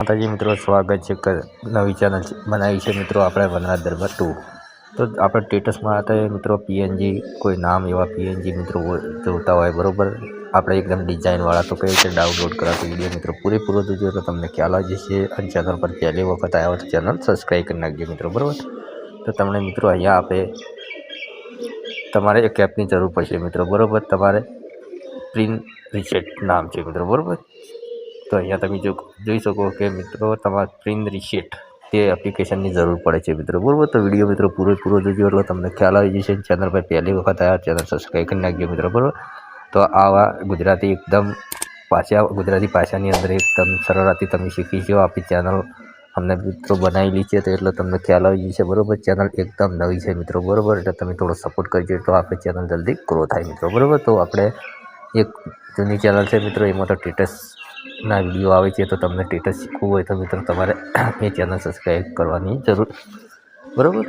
માતાજી મિત્રો, સ્વાગત છે નવી ચેનલ બનાવી છે મિત્રો આપણે વનરાજ દરબાર 2। તો આપણે સ્ટેટસમાં હતા મિત્રો પીએનજી કોઈ નામ એવા પીએનજી મિત્રો જોતા હોય બરાબર, આપણે એકદમ ડિઝાઇનવાળા તો કઈ રીતે ડાઉનલોડ કરાતો વિડીયો મિત્રો પૂરેપૂરો જોજો તો તમને ખ્યાલ આવી જશે। અને ચેનલ પર પહેલી વખત આવ્યો તો ચેનલ સબસ્ક્રાઈબ કરી નાખજો મિત્રો બરાબર। તો તમને મિત્રો અહીંયા આપણે તમારે એક એપની જરૂર પડશે મિત્રો બરાબર। તમારે પ્રિન્ટ રીસેટ નામ છે મિત્રો બરાબર। તો અહીંયા તમે જોઈ શકો કે મિત્રો તમારે પ્રિન્ટ રીસેટ તે એપ્લિકેશનની જરૂર પડે છે મિત્રો બરાબર। તો વિડીયો મિત્રો પૂરો જોજો એટલે તમને ખ્યાલ આવી જશે। ચેનલ પર પહેલી વખત આવ્યા ચેનલ સબસ્ક્રાઈબ કરી નાખજો મિત્રો બરાબર। તો આવા ગુજરાતી ભાષાની અંદર એકદમ સરળતાથી તમે શીખી છો। આપણી ચેનલ અમને મિત્રો બનાવેલી છે તો એટલે તમને ખ્યાલ આવી જશે બરાબર। ચેનલ એકદમ નવી છે મિત્રો બરાબર, એટલે તમે થોડો સપોર્ટ કરજો તો આપણી ચેનલ જલ્દી ગ્રો થાય મિત્રો બરાબર। તો આપણે એક જૂની ચેનલ છે મિત્રો, એમાં તો સ્ટેટસના વિડીયો આવે છે, તો તમને સ્ટેટસ શીખવું હોય તો મિત્રો તમારે એ ચેનલ સબસ્ક્રાઈબ કરવાની જરૂર બરાબર।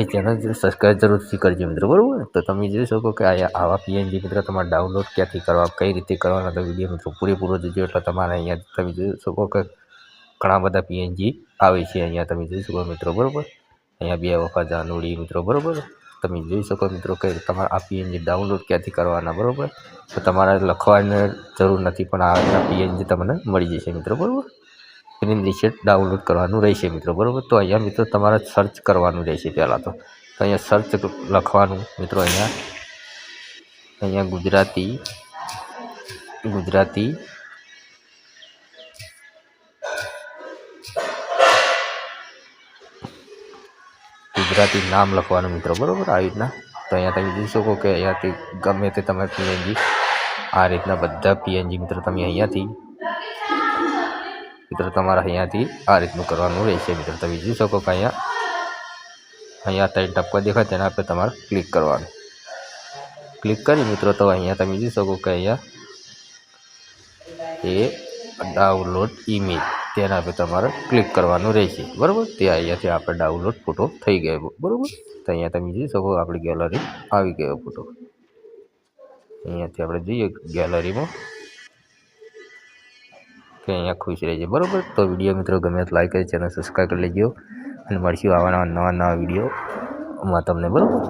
એ ચેનલ સબસ્ક્રાઈબ જરૂરથી કરજો મિત્રો બરાબર। તો તમે જોઈ શકો કે આવા પીએનજી મિત્રો તમારે ડાઉનલોડ ક્યાંથી કરવા, કઈ રીતે કરવાના, તો વિડીયો મિત્રો પૂરેપૂરો જોજો એટલે તમારે અહીંયા તમે જોઈ શકો કે ઘણા બધા પીએનજી આવે છે। અહીંયા તમે જોઈ શકો મિત્રો બરાબર, અહીંયા 2 વખત જાનુડી મિત્રો બરાબર। તમે જોઈ શકો મિત્રો કે તમારે આ પીએનજી ડાઉનલોડ ક્યાંથી કરવાના બરાબર। તો તમારે લખવાની જરૂર નથી, પણ આ પીએનજી તમને મળી જશે મિત્રો બરાબર। પ્રિન્ટ રીસેટ ડાઉનલોડ કરવાનું રહેશે મિત્રો બરાબર। તો અહીંયા મિત્રો તમારે સર્ચ કરવાનું રહેશે પહેલાં તો અહીંયા સર્ચ લખવાનું મિત્રો, અહીંયા ગુજરાતી નામ લખવાનું મિત્રો બરાબર આવી રીતના। તો અહીંયા તમે જોઈ શકો કે અહીંયાથી ગમે તે તમે પીએનજી આ રીતના બધા પીએનજી મિત્રો તમે અહીંયાથી આ રીતનું કરવાનું રહેશે મિત્રો। તમે જોઈ શકો કે અહીંયા 3 ટપકા દેખાય તેના પર તમારે ક્લિક કરવાનું। ક્લિક કરી મિત્રો તો અહીંયા તમે જોઈ શકો કે અહીંયા એ ડાઉનલોડ ઇમેજ તેના પર તમારે ક્લિક કરવાનું રહેશે બરાબર। તે અહીંયાથી આપણે ડાઉનલોડ ફોટો થઈ ગયો બરાબર। તો અહીંયા તમે જોઈ શકો આપણી ગેલેરી આવી ગયો ફોટો। અહીંયાથી આપણે જોઈએ ગેલેરીમાં કે અહીંયા ખુશ રહેજે બરાબર। તો વિડીયો મિત્રો ગમે તો લાઈક કરી ચેનલ સબસ્ક્રાઈબ કરી લેજો અને મળશું આવા નવા વિડીયોમાં તમને બરાબર।